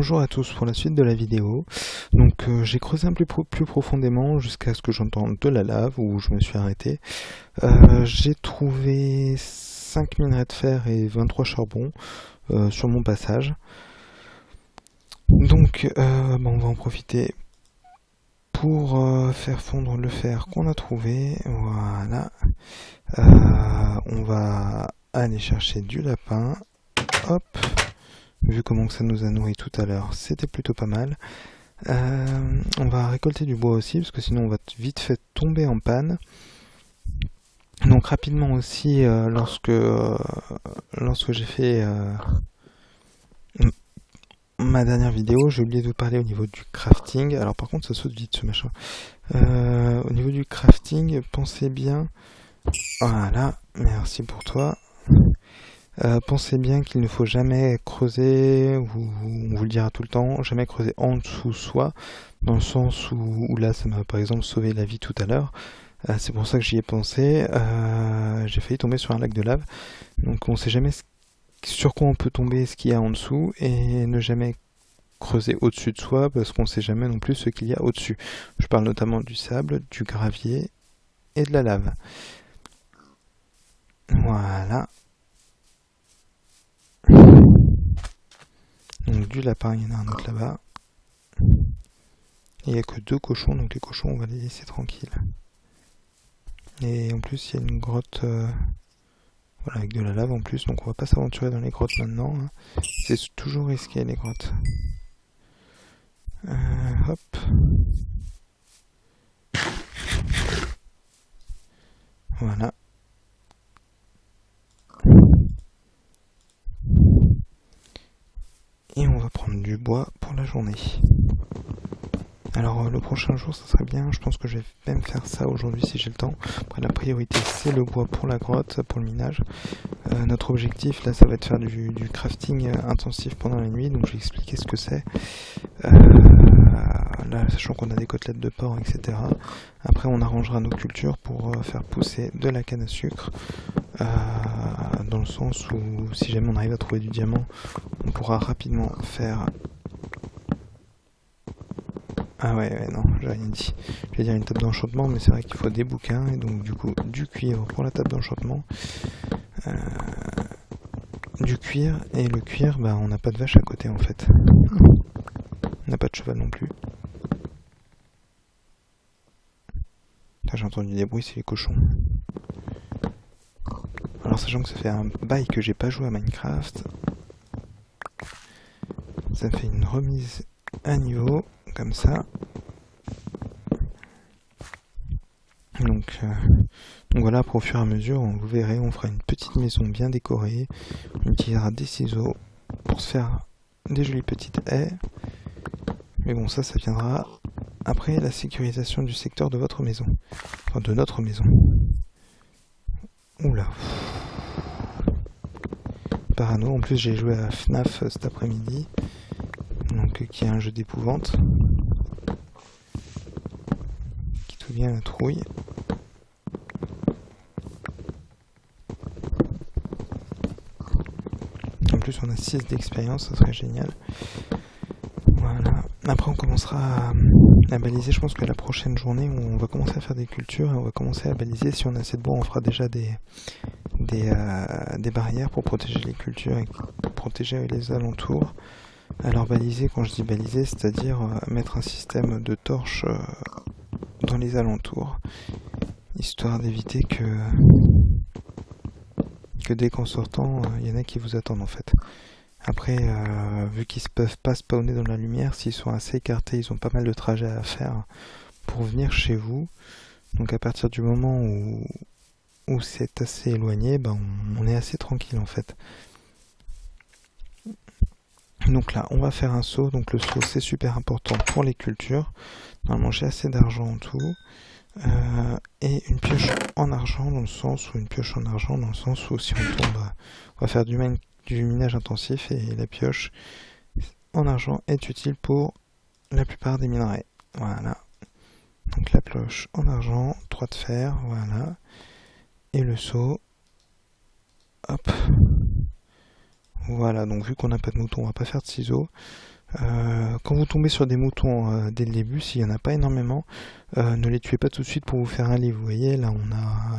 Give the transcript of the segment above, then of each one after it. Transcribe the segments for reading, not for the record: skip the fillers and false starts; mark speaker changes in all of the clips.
Speaker 1: Bonjour à tous pour la suite de la vidéo. Donc j'ai creusé un peu plus profondément jusqu'à ce que j'entende de la lave où je me suis arrêté. J'ai trouvé 5 minerais de fer et 23 charbons sur mon passage. Donc on va en profiter pour faire fondre le fer qu'on a trouvé. Voilà. On va aller chercher du lapin. Hop. Vu comment ça nous a nourri tout à l'heure, c'était plutôt pas mal. On va récolter du bois aussi, parce que sinon on va vite fait tomber en panne. Donc rapidement aussi, lorsque j'ai fait ma dernière vidéo, j'ai oublié de vous parler au niveau du crafting. Alors par contre ça saute vite ce machin. Au niveau du crafting, pensez bien... Voilà, merci pour toi. Pensez bien qu'il ne faut jamais creuser, on vous le dira tout le temps, jamais creuser en dessous soi, dans le sens où là ça m'a par exemple sauvé la vie tout à l'heure. C'est pour ça que j'y ai pensé. J'ai failli tomber sur un lac de lave, donc on sait jamais sur quoi on peut tomber, ce qu'il y a en dessous, et ne jamais creuser au-dessus de soi, parce qu'on sait jamais non plus ce qu'il y a au-dessus. Je parle notamment du sable, du gravier et de la lave. Voilà. Donc du lapin, il y en a un autre là-bas. Il n'y a que 2 cochons, donc les cochons on va les laisser tranquilles. Et en plus il y a une grotte voilà, avec de la lave en plus, donc on va pas s'aventurer dans les grottes maintenant. Hein. C'est toujours risqué les grottes. Hop. Voilà. Et on va prendre du bois pour la journée. Alors le prochain jour ça serait bien, je pense que je vais même faire ça aujourd'hui si j'ai le temps. Après la priorité c'est le bois pour la grotte, pour le minage. Notre objectif là ça va être faire du crafting intensif pendant la nuit, donc je vais expliquer ce que c'est. Là sachant qu'on a des côtelettes de porc etc. Après on arrangera nos cultures pour faire pousser de la canne à sucre. Dans le sens où si jamais on arrive à trouver du diamant, on pourra rapidement faire... Ah ouais non, j'ai rien dit. Je vais dire une table d'enchantement, mais c'est vrai qu'il faut des bouquins, et donc du coup du cuivre pour la table d'enchantement. Du cuir, et le cuir, bah on n'a pas de vache à côté en fait. On n'a pas de cheval non plus. J'ai entendu des bruits, c'est les cochons. Alors sachant que ça fait un bail que j'ai pas joué à Minecraft, ça fait une remise à niveau, comme ça. Donc voilà, après au fur et à mesure, vous verrez, on fera une petite maison bien décorée, on utilisera des ciseaux pour se faire des jolies petites haies. Mais bon, ça viendra après la sécurisation du secteur de votre maison, enfin de notre maison. Oula. Parano, en plus j'ai joué à FNAF cet après-midi, donc qui est un jeu d'épouvante, qui tout vient à la trouille. En plus on a 6 d'expérience, ça serait génial. Voilà. Après on commencera à baliser, je pense que la prochaine journée on va commencer à faire des cultures et on va commencer à baliser. Si on a assez de bois on fera déjà des barrières pour protéger les cultures et protéger les alentours. Alors baliser, quand je dis baliser, c'est-à-dire mettre un système de torches dans les alentours, histoire d'éviter que dès qu'en sortant, il y en a qui vous attendent en fait. Après, vu qu'ils ne peuvent pas spawner dans la lumière, s'ils sont assez écartés, ils ont pas mal de trajets à faire pour venir chez vous. Donc à partir du moment où c'est assez éloigné, ben on est assez tranquille en fait. Donc là, on va faire un seau. Donc le seau, c'est super important pour les cultures. Normalement, j'ai assez d'argent en tout. Et une pioche en argent dans le sens où si on tombe, on va faire du minage intensif et la pioche en argent est utile pour la plupart des minerais. Voilà. Donc la pioche en argent, 3 de fer, voilà. Et le seau, hop. Voilà, donc vu qu'on n'a pas de mouton, on va pas faire de ciseaux. Quand vous tombez sur des moutons dès le début, s'il n'y en a pas énormément, ne les tuez pas tout de suite pour vous faire un lit. Vous voyez, là,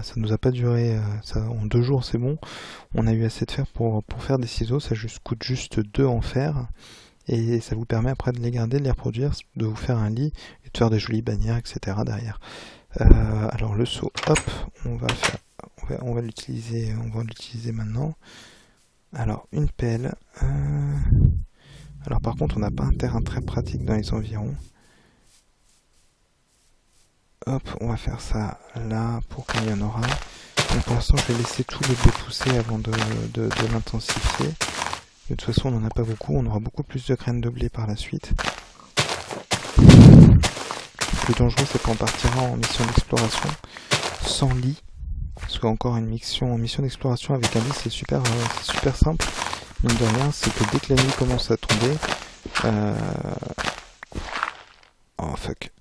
Speaker 1: ça nous a pas duré, en 2 jours c'est bon. On a eu assez de fer pour faire des ciseaux, ça coûte juste 2 en fer. Et ça vous permet après de les garder, de les reproduire, de vous faire un lit et de faire des jolies bannières, etc. derrière. Alors le seau, hop, on va l'utiliser maintenant. Alors une pelle. Alors par contre, on n'a pas un terrain très pratique dans les environs. Hop, on va faire ça là pour qu'il y en aura. Donc pour l'instant, je vais laisser tout le blé pousser avant de l'intensifier. De toute façon, on n'en a pas beaucoup. On aura beaucoup plus de graines de blé par la suite. Le plus dangereux, c'est quand on partira en mission d'exploration sans lit. Parce qu'encore une mission d'exploration avec un lit, c'est super simple. Mine de rien, c'est que dès que la nuit commence à tomber... Oh fuck.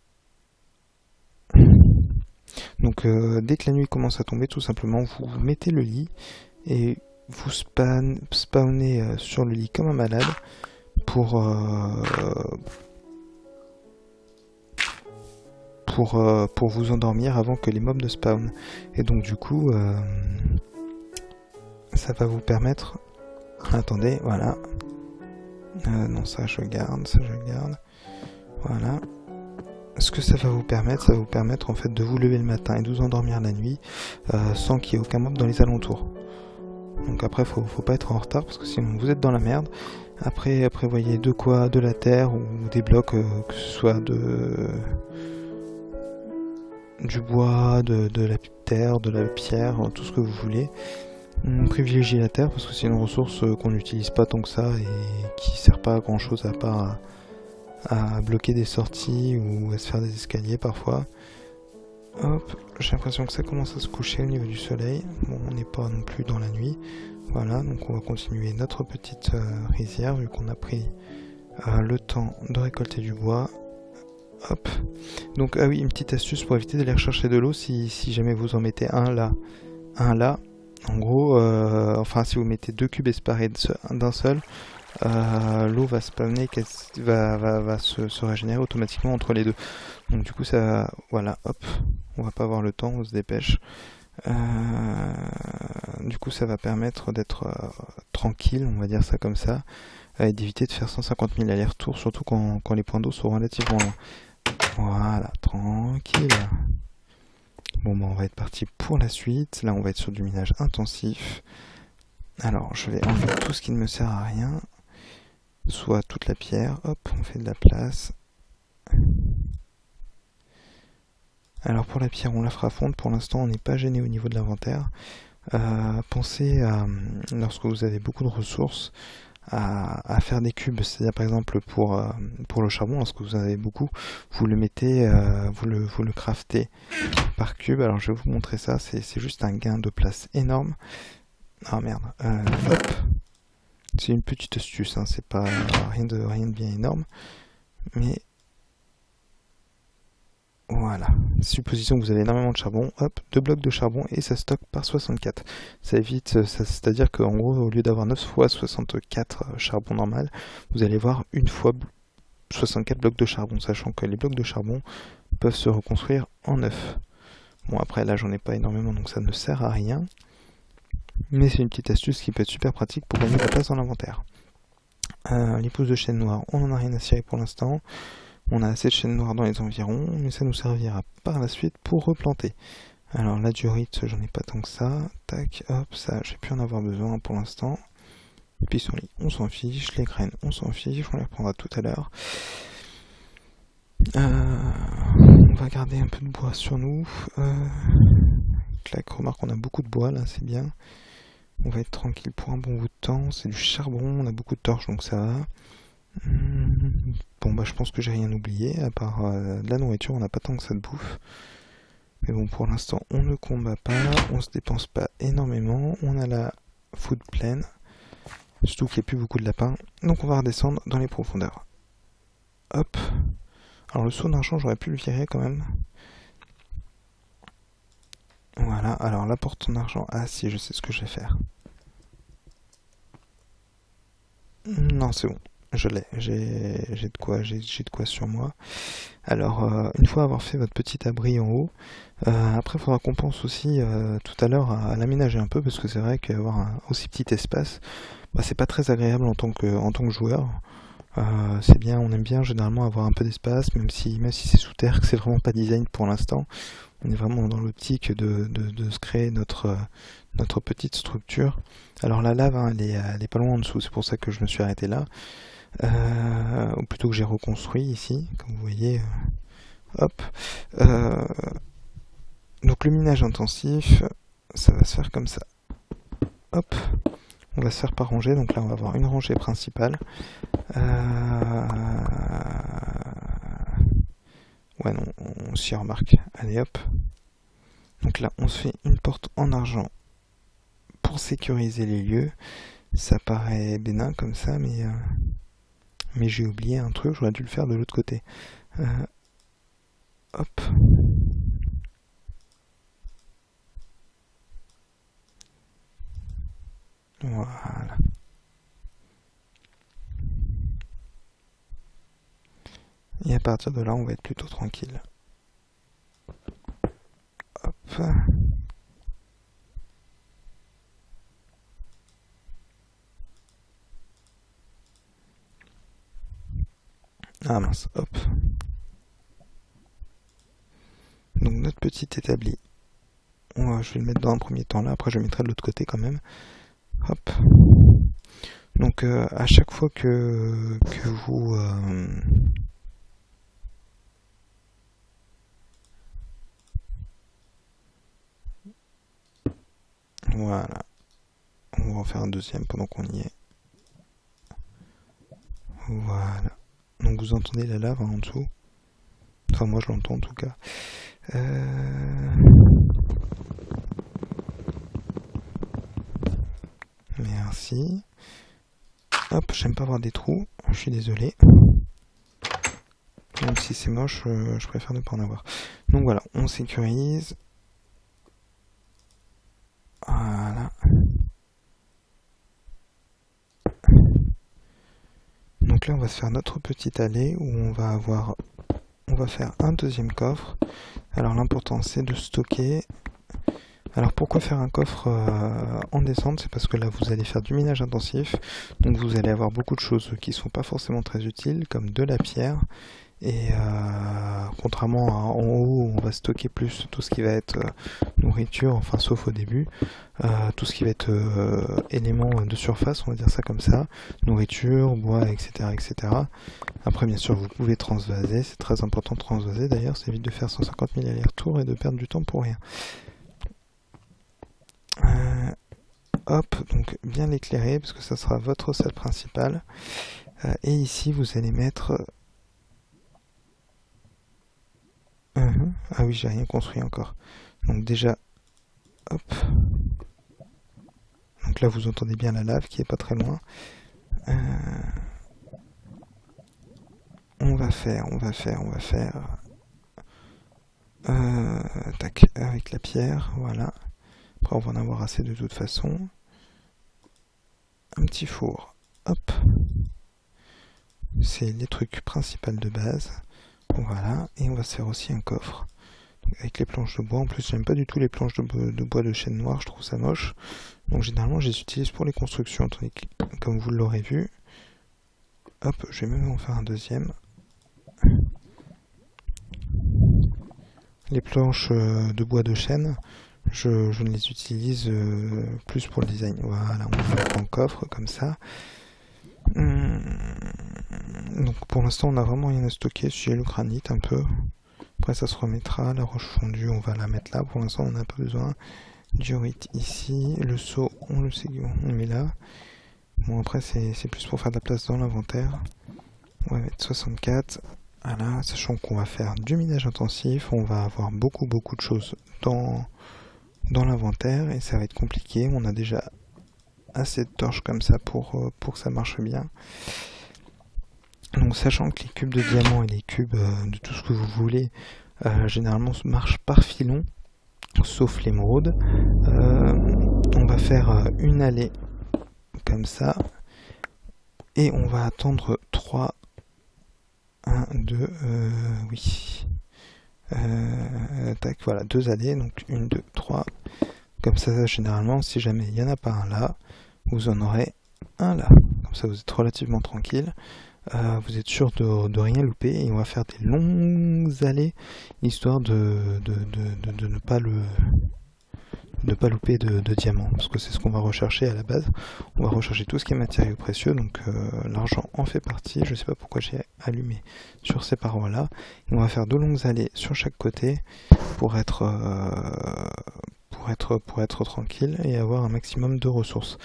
Speaker 1: Donc dès que la nuit commence à tomber, tout simplement, vous mettez le lit et vous spawnez sur le lit comme un malade pour vous endormir avant que les mobs ne spawnent. Et donc du coup, ça va vous permettre... Attendez, voilà. Non, ça je garde. Voilà. Ce que ça va vous permettre en fait de vous lever le matin et de vous endormir la nuit sans qu'il y ait aucun mob dans les alentours. Donc après, faut pas être en retard parce que sinon vous êtes dans la merde. Après, prévoyez de la terre ou des blocs, que ce soit du bois, de la terre, de la pierre, tout ce que vous voulez. Privilégiez la terre parce que c'est une ressource qu'on n'utilise pas tant que ça et qui sert pas à grand chose à part à bloquer des sorties ou à se faire des escaliers parfois. Hop, j'ai l'impression que ça commence à se coucher au niveau du soleil. Bon, on n'est pas non plus dans la nuit. Voilà, donc on va continuer notre petite rizière vu qu'on a pris le temps de récolter du bois. Hop. Donc, ah oui, une petite astuce pour éviter d'aller rechercher de l'eau si jamais vous en mettez un là. En gros, enfin si vous mettez 2 cubes séparés d'un seul, l'eau va spawner, va se régénérer automatiquement entre les deux. Donc du coup ça, voilà, hop, on va pas avoir le temps, on se dépêche. Du coup ça va permettre d'être tranquille, on va dire ça comme ça, et d'éviter de faire 150 000 allers-retours, surtout quand les points d'eau sont relativement loin. Voilà, tranquille. Bon, on va être parti pour la suite. Là, on va être sur du minage intensif. Alors, je vais enlever tout ce qui ne me sert à rien. Soit toute la pierre. Hop, on fait de la place. Alors, pour la pierre, on la fera fondre. Pour l'instant, on n'est pas gêné au niveau de l'inventaire. Pensez à, lorsque vous avez beaucoup de ressources, à faire des cubes, c'est-à-dire par exemple pour le charbon, lorsque vous en avez beaucoup, vous le mettez, vous le craftez par cube. Alors je vais vous montrer ça, c'est juste un gain de place énorme. Ah merde, hop, c'est une petite astuce, hein, c'est pas rien de bien énorme, mais voilà, supposition que vous avez énormément de charbon, hop, 2 blocs de charbon et ça stocke par 64. Ça évite, c'est-à-dire qu'en gros, au lieu d'avoir 9 fois 64 charbon normal, vous allez voir une fois 64 blocs de charbon, sachant que les blocs de charbon peuvent se reconstruire en 9. Bon, après là, j'en ai pas énormément, donc ça ne sert à rien. Mais c'est une petite astuce qui peut être super pratique pour gagner de la place dans l'inventaire. Les pousses de chêne noire, on n'en a rien à cirer pour l'instant. On a assez de chêne noir dans les environs, mais ça nous servira par la suite pour replanter. Alors la diorite, j'en ai pas tant que ça. Tac, hop, ça, j'ai pu en avoir besoin pour l'instant. Pissenlit, on s'en fiche. Les graines, on s'en fiche. On les reprendra tout à l'heure. On va garder un peu de bois sur nous. Clac, remarque, on a beaucoup de bois là, c'est bien. On va être tranquille pour un bon bout de temps. C'est du charbon, on a beaucoup de torches, donc ça va. Bon, bah je pense que j'ai rien oublié, à part de la nourriture, on n'a pas tant que ça de bouffe. Mais bon, pour l'instant, on ne combat pas, on se dépense pas énormément, on a la food pleine, surtout qu'il n'y a plus beaucoup de lapins. Donc on va redescendre dans les profondeurs. Hop. Alors le saut d'argent, j'aurais pu le virer quand même. Voilà, alors la porte en argent, ah si, je sais ce que je vais faire. Non, c'est bon. je l'ai, j'ai de quoi sur moi. Alors, une fois avoir fait votre petit abri en haut, après il faudra qu'on pense aussi tout à l'heure à l'aménager un peu, parce que c'est vrai qu'avoir un aussi petit espace, bah, c'est pas très agréable en tant que joueur. C'est bien, on aime bien généralement avoir un peu d'espace, même si c'est sous terre, que c'est vraiment pas design pour l'instant. On est vraiment dans l'optique de se créer notre petite structure. Alors la lave, hein, elle est pas loin en dessous, c'est pour ça que je me suis arrêté là. Ou plutôt que j'ai reconstruit ici, comme vous voyez. Hop. Donc le minage intensif, ça va se faire comme ça. Hop. On va se faire par rangée, donc là on va avoir une rangée principale. Ouais, non, on s'y remarque. Allez hop. Donc là, on se fait une porte en argent pour sécuriser les lieux. Ça paraît bénin comme ça, mais j'ai oublié un truc, j'aurais dû le faire de l'autre côté. Hop. Voilà. Et à partir de là, on va être plutôt tranquille. Hop. Ah mince, hop. Donc notre petit établi. Je vais le mettre dans un premier temps là, après je le mettrai de l'autre côté quand même. Hop. Donc à chaque fois que vous... Voilà. On va en faire un deuxième pendant qu'on y est. Voilà. Donc vous entendez la lave en dessous. Enfin moi je l'entends en tout cas. Merci. Hop, j'aime pas avoir des trous. Je suis désolé. Même si c'est moche, je préfère ne pas en avoir. Donc voilà, on sécurise. Voilà. Donc là, on va se faire notre petite allée où on va faire un deuxième coffre. Alors l'important, c'est de stocker. Alors pourquoi faire un coffre en descente? C'est parce que là, vous allez faire du minage intensif. Donc vous allez avoir beaucoup de choses qui ne sont pas forcément très utiles, comme de la pierre. Et contrairement à en haut, où on va stocker plus tout ce qui va être nourriture, enfin sauf au début, tout ce qui va être éléments de surface, on va dire ça comme ça, nourriture, bois, etc., etc. Après, bien sûr, vous pouvez transvaser, c'est très important de transvaser d'ailleurs, ça évite de faire 150 000 allers-retours et de perdre du temps pour rien. Hop, donc bien l'éclairer, parce que ça sera votre salle principale. Et ici, vous allez mettre... Ah oui, j'ai rien construit encore. Donc déjà, hop. Donc là, vous entendez bien la lave qui est pas très loin. On va faire. Tac, avec la pierre, voilà. Après, on va en avoir assez de toute façon. Un petit four, hop. C'est les trucs principaux de base. Voilà, et on va se faire aussi un coffre. Donc, avec les planches de bois. En plus, j'aime pas du tout les planches de bois de chêne noir, je trouve ça moche. Donc généralement, je les utilise pour les constructions. Tandis que, comme vous l'aurez vu, hop, je vais même en faire un deuxième. Les planches de bois de chêne, je ne les utilise plus pour le design. Voilà, on va faire un coffre comme ça. Donc pour l'instant on n'a vraiment rien à stocker, j'ai le granit un peu. Après ça se remettra, la roche fondue on va la mettre là, pour l'instant on n'a pas besoin. Diorite ici, le seau on le sait, on met là. Bon après c'est plus pour faire de la place dans l'inventaire. On va mettre 64. Voilà, sachant qu'on va faire du minage intensif, on va avoir beaucoup de choses dans l'inventaire et ça va être compliqué. On a déjà assez de torches comme ça pour que ça marche bien. Donc sachant que les cubes de diamant et les cubes de tout ce que vous voulez généralement marchent par filon, sauf l'émeraude, on va faire une allée comme ça. Et on va attendre 3, 1, 2, oui. Tac, voilà, 2 allées, donc 1, 2, 3. Comme ça, généralement, si jamais il n'y en a pas un là, vous en aurez un là. Comme ça, vous êtes relativement tranquille. Vous êtes sûr de rien louper. Et on va faire des longues allées, histoire de ne pas louper de diamants. Parce que c'est ce qu'on va rechercher à la base. On va rechercher tout ce qui est matériaux précieux. Donc l'argent en fait partie. Je ne sais pas pourquoi j'ai allumé sur ces parois-là. On va faire de longues allées sur chaque côté pour être tranquille et avoir un maximum de ressources.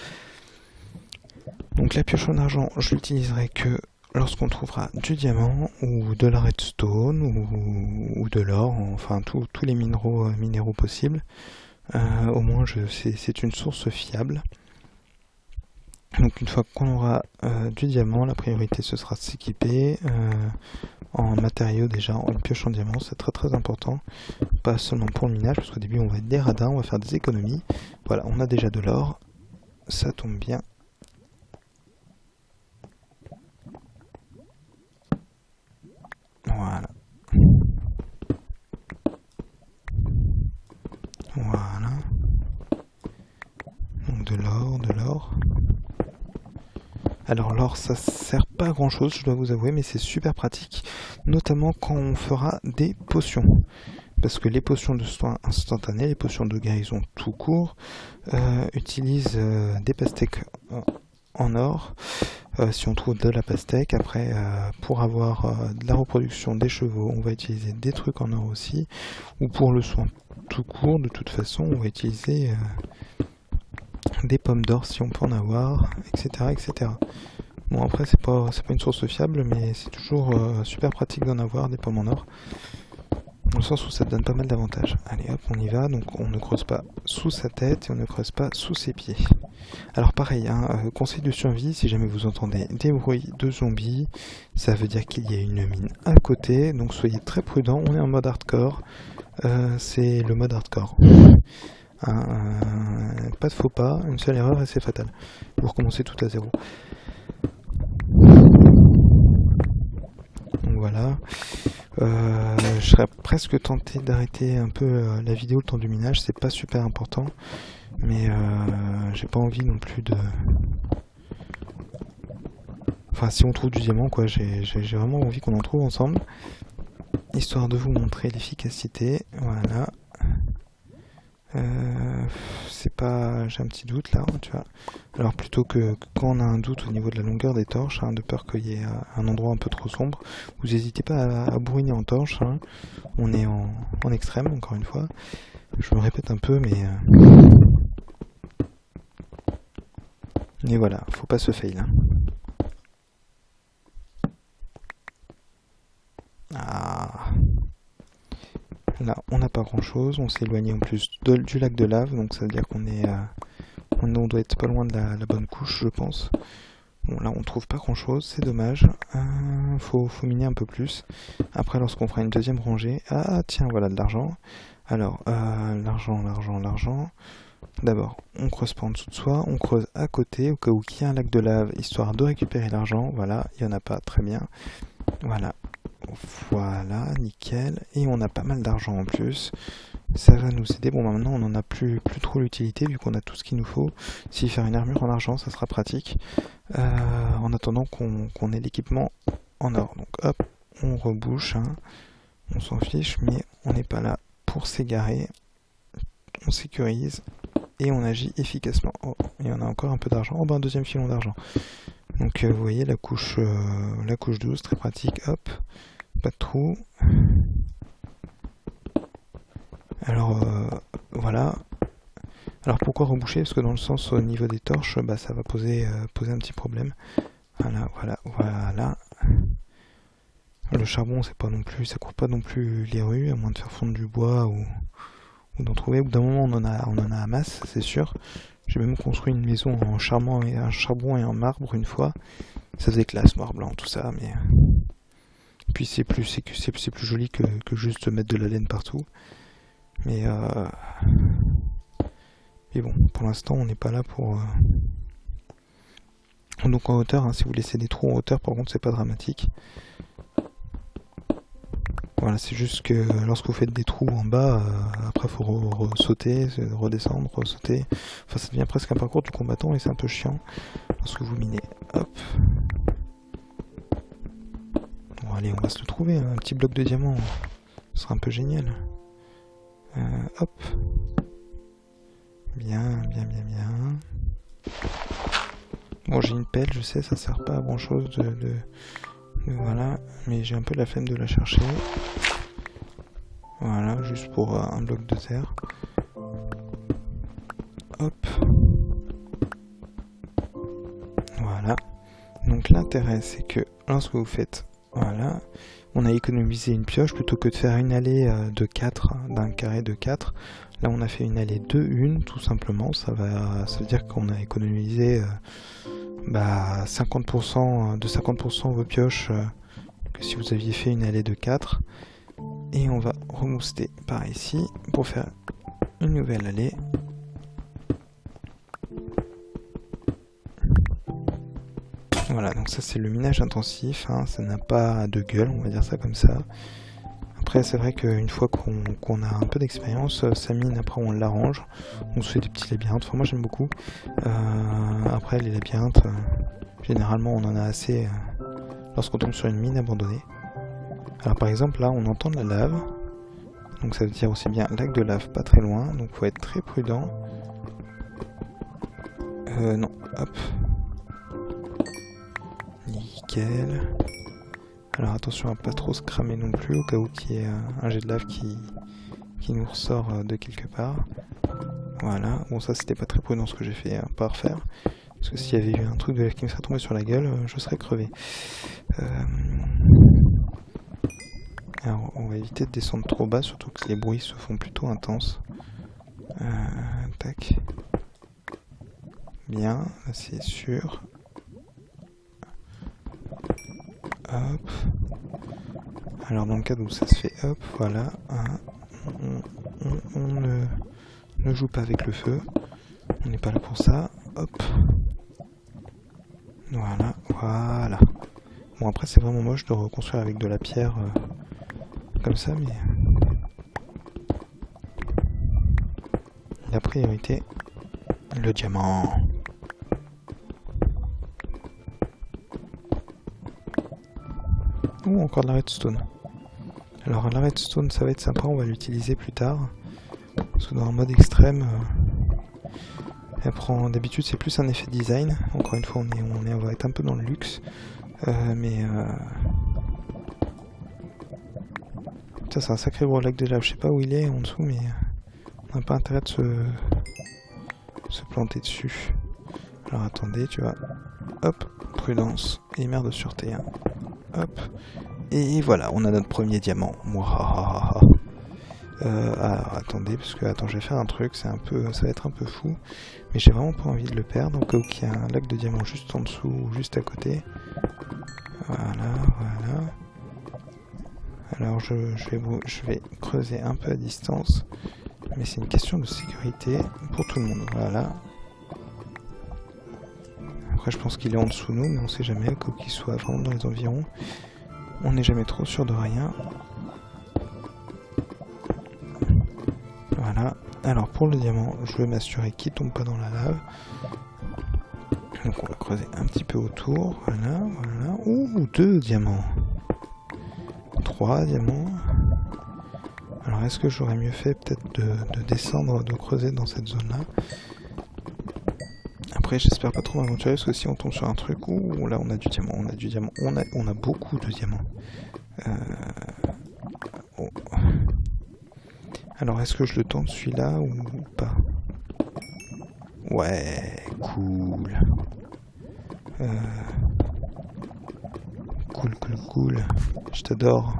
Speaker 1: Donc la pioche en argent, je l'utiliserai que lorsqu'on trouvera du diamant ou de la redstone ou de l'or, enfin tous les minéraux possibles. Au moins c'est une source fiable. Donc une fois qu'on aura du diamant, la priorité ce sera de s'équiper en matériaux déjà, une pioche en diamant, c'est très très important. Pas seulement pour le minage, parce qu'au début on va être des radins, on va faire des économies. Voilà, on a déjà de l'or, ça tombe bien. Voilà. Voilà. Donc de l'or. Alors l'or, ça sert pas à grand chose, je dois vous avouer, mais c'est super pratique, notamment quand on fera des potions. Parce que les potions de soins instantanés, les potions de guérison tout court, utilisent des pastèques en or. Si on trouve de la pastèque, après pour avoir de la reproduction des chevaux, on va utiliser des trucs en or aussi. Ou pour le soin tout court, de toute façon, on va utiliser des pommes d'or si on peut en avoir, etc. etc. Bon après c'est pas une source fiable, mais c'est toujours super pratique d'en avoir des pommes en or. Dans le sens où ça donne pas mal d'avantages. Allez hop, on y va, donc on ne creuse pas sous sa tête et on ne creuse pas sous ses pieds. Alors pareil, conseil de survie, si jamais vous entendez des bruits de zombies, ça veut dire qu'il y a une mine à côté, donc soyez très prudents, on est en mode hardcore, c'est le mode hardcore. Pas de faux pas, une seule erreur et c'est fatal. Vous recommencez tout à zéro. Donc voilà. Je serais presque tenté d'arrêter un peu la vidéo le temps du minage, c'est pas super important, mais j'ai pas envie non plus de... Enfin si on trouve du diamant quoi, j'ai vraiment envie qu'on en trouve ensemble, histoire de vous montrer l'efficacité, voilà. C'est pas... j'ai un petit doute là, tu vois. Alors plutôt que quand on a un doute au niveau de la longueur des torches, de peur qu'il y ait un endroit un peu trop sombre, vous n'hésitez pas à bourriner en torche, on est en extrême encore une fois. Je me répète un peu mais voilà, faut pas se fail. Ah. Là, on n'a pas grand chose, on s'est éloigné en plus du lac de lave, donc ça veut dire qu'on est, on doit être pas loin de la bonne couche, je pense. Bon, là, on trouve pas grand chose, c'est dommage. Faut miner un peu plus. Après, lorsqu'on fera une deuxième rangée, ah tiens, voilà de l'argent. Alors, l'argent. D'abord, on creuse pas en dessous de soi, on creuse à côté, au cas où il y a un lac de lave, histoire de récupérer l'argent. Voilà, il n'y en a pas, très bien. Voilà, nickel. Et on a pas mal d'argent en plus. Ça va nous aider. Bon, maintenant, on n'en a plus trop l'utilité, vu qu'on a tout ce qu'il nous faut. Si faire une armure en argent, ça sera pratique. En attendant qu'on ait l'équipement en or. Donc, hop, on rebouche. On s'en fiche, mais on n'est pas là pour s'égarer. On sécurise et on agit efficacement. Oh, et on a encore un peu d'argent. Oh, ben, un deuxième filon d'argent. Donc, vous voyez, la couche 12, très pratique. Hop. Pas de trou. Alors voilà. Alors pourquoi reboucher? Parce que dans le sens au niveau des torches, ça va poser un petit problème. Voilà. Le charbon, c'est pas non plus, ça court pas non plus les rues, à moins de faire fondre du bois ou d'en trouver. Au bout d'un moment, on en a à masse, c'est sûr. J'ai même construit une maison en charbon et en marbre une fois. Ça faisait classe, noir, blanc, tout ça, mais puis c'est plus joli que juste mettre de la laine partout. Mais bon, pour l'instant, on n'est pas là pour Donc en hauteur, hein, si vous laissez des trous en hauteur, par contre c'est pas dramatique. Voilà, c'est juste que lorsque vous faites des trous en bas, après faut sauter, redescendre, sauter. Enfin ça devient presque un parcours du combattant et c'est un peu chiant lorsque vous minez. Hop. Bon allez, on va se le trouver, hein. Un petit bloc de diamant, ce sera un peu génial. Hop. Bien. Bon, j'ai une pelle, je sais, ça sert pas à grand chose voilà, mais j'ai un peu la flemme de la chercher. Voilà, juste pour un bloc de terre. Hop. Voilà. Donc l'intérêt, c'est que lorsque vous faites, voilà, on a économisé une pioche plutôt que de faire une allée de 4, d'un carré de 4. Là, on a fait une allée de 1, tout simplement. Ça veut dire qu'on a économisé 50% de 50% vos pioches que si vous aviez fait une allée de 4. Et on va remouster par ici pour faire une nouvelle allée. Voilà, donc ça c'est le minage intensif, hein, ça n'a pas de gueule, on va dire ça comme ça. Après c'est vrai qu'une fois qu'on a un peu d'expérience, ça mine, après on l'arrange, on se fait des petits labyrinthes, enfin moi j'aime beaucoup. Après les labyrinthes, généralement on en a assez lorsqu'on tombe sur une mine abandonnée. Alors par exemple là on entend de la lave, donc ça veut dire aussi bien lac de lave pas très loin, donc faut être très prudent. Non, hop. Nickel. Alors attention à pas trop se cramer non plus, au cas où qu'il y ait un jet de lave qui nous ressort de quelque part. Voilà, bon ça c'était pas très prudent ce que j'ai fait, pas à refaire. Parce que s'il y avait eu un truc de lave qui me serait tombé sur la gueule, je serais crevé. Alors on va éviter de descendre trop bas, surtout que les bruits se font plutôt intenses. Tac. Bien, c'est sûr. Hop. Alors dans le cas où ça se fait hop, voilà. On ne joue pas avec le feu. On n'est pas là pour ça. Hop. Voilà. Bon après c'est vraiment moche de reconstruire avec de la pierre comme ça, mais la priorité, le diamant. Ou encore de la redstone. Alors la redstone ça va être sympa, on va l'utiliser plus tard. Parce que dans un mode extrême, elle prend, d'habitude c'est plus un effet design. Encore une fois on va être un peu dans le luxe. Ça c'est un sacré gros lac de lave, je sais pas où il est en dessous, mais on n'a pas intérêt de se planter dessus. Alors attendez, tu vois. Hop, prudence et merde de sûreté. Hein. Hop. Et voilà, on a notre premier diamant. Alors attendez, parce que je vais faire un truc, ça va être un peu fou, mais j'ai vraiment pas envie de le perdre. Donc il y a un lac de diamants juste en dessous, ou juste à côté. Voilà. Alors je vais creuser un peu à distance, mais c'est une question de sécurité pour tout le monde. Voilà. Après je pense qu'il est en dessous de nous, mais on sait jamais, au cas où qu'il soit vraiment dans les environs. On n'est jamais trop sûr de rien. Voilà. Alors pour le diamant, je veux m'assurer qu'il tombe pas dans la lave. Donc on va creuser un petit peu autour. Voilà. Ouh, 2 diamants. 3 diamants. Alors est-ce que j'aurais mieux fait peut-être de descendre, de creuser dans cette zone-là. Après j'espère pas trop m'aventurer parce que si on tombe sur un truc, ouh là on a du diamant, on a beaucoup de diamants. Oh. Alors est-ce que je le tente celui-là ou pas? Ouais, cool. Cool. Je t'adore.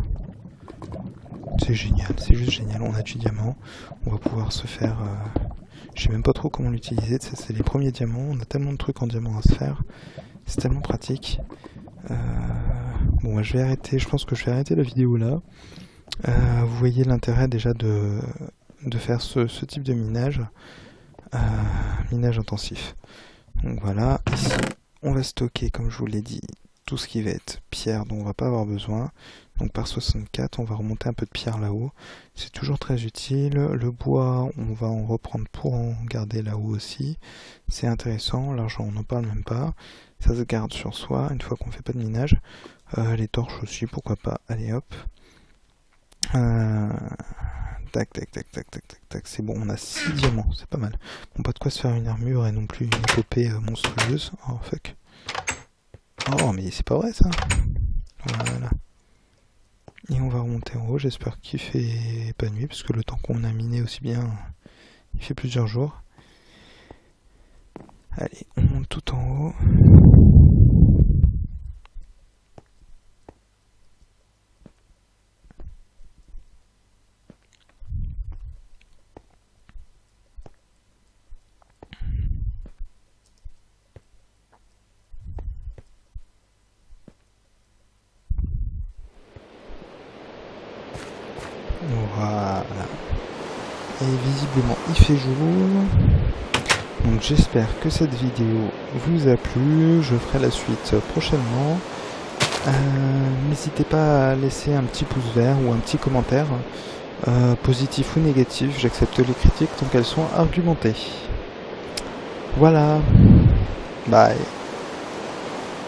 Speaker 1: C'est génial, c'est juste génial. On a du diamant. On va pouvoir se faire... Je sais même pas trop comment l'utiliser. C'est les premiers diamants. On a tellement de trucs en diamant à se faire. C'est tellement pratique. Bon, je vais arrêter. Je pense que je vais arrêter la vidéo là. Vous voyez l'intérêt déjà de faire ce type de minage. Minage intensif. Donc voilà. Ici, on va stocker, comme je vous l'ai dit, tout ce qui va être pierre dont on va pas avoir besoin. Donc par 64, on va remonter un peu de pierre là-haut. C'est toujours très utile. Le bois, on va en reprendre pour en garder là-haut aussi. C'est intéressant. L'argent, on n'en parle même pas. Ça se garde sur soi une fois qu'on fait pas de minage. Les torches aussi, pourquoi pas. Allez hop. Tac, tac, tac, tac, tac, tac, tac. C'est bon, on a 6 diamants, c'est pas mal. Bon, pas de quoi se faire une armure et non plus une épopée monstrueuse. Oh fuck. Oh, mais c'est pas vrai ça. Voilà. Et on va remonter en haut, j'espère qu'il fait pas nuit, parce que le temps qu'on a miné aussi bien, il fait plusieurs jours. Allez, on monte tout en haut. Voilà. Et visiblement il fait jour. Donc j'espère que cette vidéo vous a plu. Je ferai la suite prochainement. N'hésitez pas à laisser un petit pouce vert ou un petit commentaire, positif ou négatif. J'accepte les critiques tant qu'elles sont argumentées. Voilà. Bye.